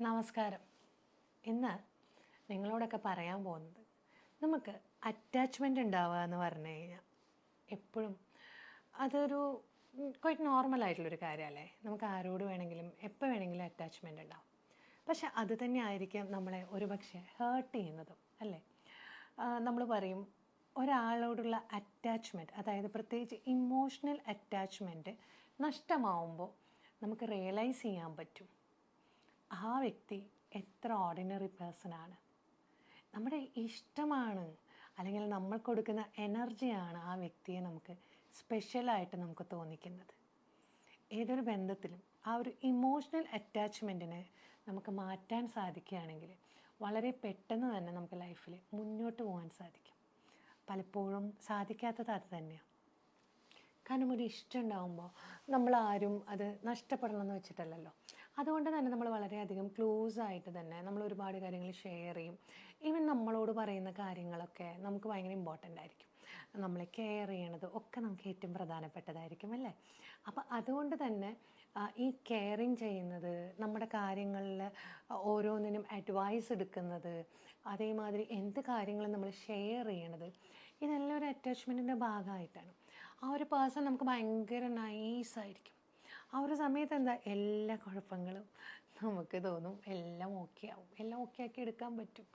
നമസ്കാരം. ഇന്ന് നിങ്ങളോടൊക്കെ പറയാൻ പോകുന്നത് നമുക്ക് അറ്റാച്ച്മെൻ്റ് ഉണ്ടാവുക എന്ന് പറഞ്ഞു കഴിഞ്ഞാൽ എപ്പോഴും അതൊരു ക്വൈറ്റ് നോർമലായിട്ടുള്ളൊരു കാര്യമല്ലേ. നമുക്ക് ആരോട് വേണമെങ്കിലും എപ്പോൾ വേണമെങ്കിലും അറ്റാച്ച്മെൻ്റ് ഉണ്ടാവും. പക്ഷെ അത് തന്നെ ആയിരിക്കും നമ്മളെ ഒരുപക്ഷെ ഹേർട്ട് ചെയ്യുന്നതും അല്ലേ. നമ്മൾ പറയും ഒരാളോടുള്ള അറ്റാച്ച്മെൻറ്റ്, അതായത് പ്രത്യേകിച്ച് ഇമോഷണൽ അറ്റാച്ച്മെൻറ്റ് നഷ്ടമാവുമ്പോൾ നമുക്ക് റിയലൈസ് ചെയ്യാൻ പറ്റും ആ വ്യക്തി എത്ര ഓർഡിനറി പേഴ്സണാണ്. നമ്മുടെ ഇഷ്ടമാണ് അല്ലെങ്കിൽ നമ്മൾ കൊടുക്കുന്ന എനർജിയാണ് ആ വ്യക്തിയെ നമുക്ക് സ്പെഷ്യലായിട്ട് നമുക്ക് തോന്നിക്കുന്നത്. ഏതൊരു ബന്ധത്തിലും ആ ഒരു ഇമോഷണൽ അറ്റാച്ച്മെൻറ്റിനെ നമുക്ക് മാറ്റാൻ സാധിക്കുകയാണെങ്കിൽ വളരെ പെട്ടെന്ന് തന്നെ നമുക്ക് ലൈഫിൽ മുന്നോട്ട് പോകാൻ സാധിക്കും. പലപ്പോഴും സാധിക്കാത്തത് അത് തന്നെയാണ്. കാരണം ഒരു ഇഷ്ടം ഉണ്ടാകുമ്പോൾ നമ്മളാരും അത് നഷ്ടപ്പെടണമെന്ന് വെച്ചിട്ടല്ലല്ലോ. അതുകൊണ്ട് തന്നെ നമ്മൾ വളരെയധികം ക്ലോസ് ആയിട്ട് തന്നെ നമ്മൾ ഒരുപാട് കാര്യങ്ങൾ ഷെയർ ചെയ്യും. ഈവൻ നമ്മളോട് പറയുന്ന കാര്യങ്ങളൊക്കെ നമുക്ക് ഭയങ്കര ഇമ്പോർട്ടൻ്റ് ആയിരിക്കും. നമ്മളെ കെയർ ചെയ്യണത് ഒക്കെ നമുക്ക് ഏറ്റവും പ്രധാനപ്പെട്ടതായിരിക്കും അല്ലേ. അപ്പം അതുകൊണ്ട് തന്നെ ഈ കെയറിങ് ചെയ്യുന്നത്, നമ്മുടെ കാര്യങ്ങളിൽ ഓരോന്നിനും അഡ്വൈസ് എടുക്കുന്നത്, അതേമാതിരി എന്ത് കാര്യങ്ങളും നമ്മൾ ഷെയർ ചെയ്യണത്, ഇതെല്ലാം ഒരു അറ്റാച്ച്മെൻറ്റിൻ്റെ ഭാഗമായിട്ടാണ്. ആ ഒരു പേഴ്സൺ നമുക്ക് ഭയങ്കര നൈസായിരിക്കും. ആ ഒരു സമയത്ത് എന്താ എല്ലാ കുഴപ്പങ്ങളും നമുക്ക് തോന്നും എല്ലാം ഓക്കെ ആവും, എല്ലാം ഓക്കെ ആക്കി എടുക്കാൻ പറ്റും.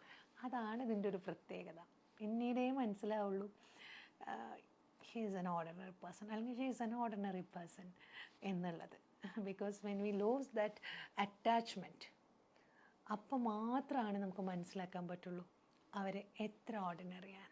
അതാണ് ഇതിൻ്റെ ഒരു പ്രത്യേകത. പിന്നീടേ മനസ്സിലാവുള്ളൂ he is an ordinary person അല്ലെങ്കിൽ she is an ordinary person എന്നുള്ളത്. Because when we lose that attachment, അപ്പം മാത്രമാണ് നമുക്ക് മനസ്സിലാക്കാൻ പറ്റുള്ളൂ അവർ എത്ര ഓർഡിനറിയാണ്.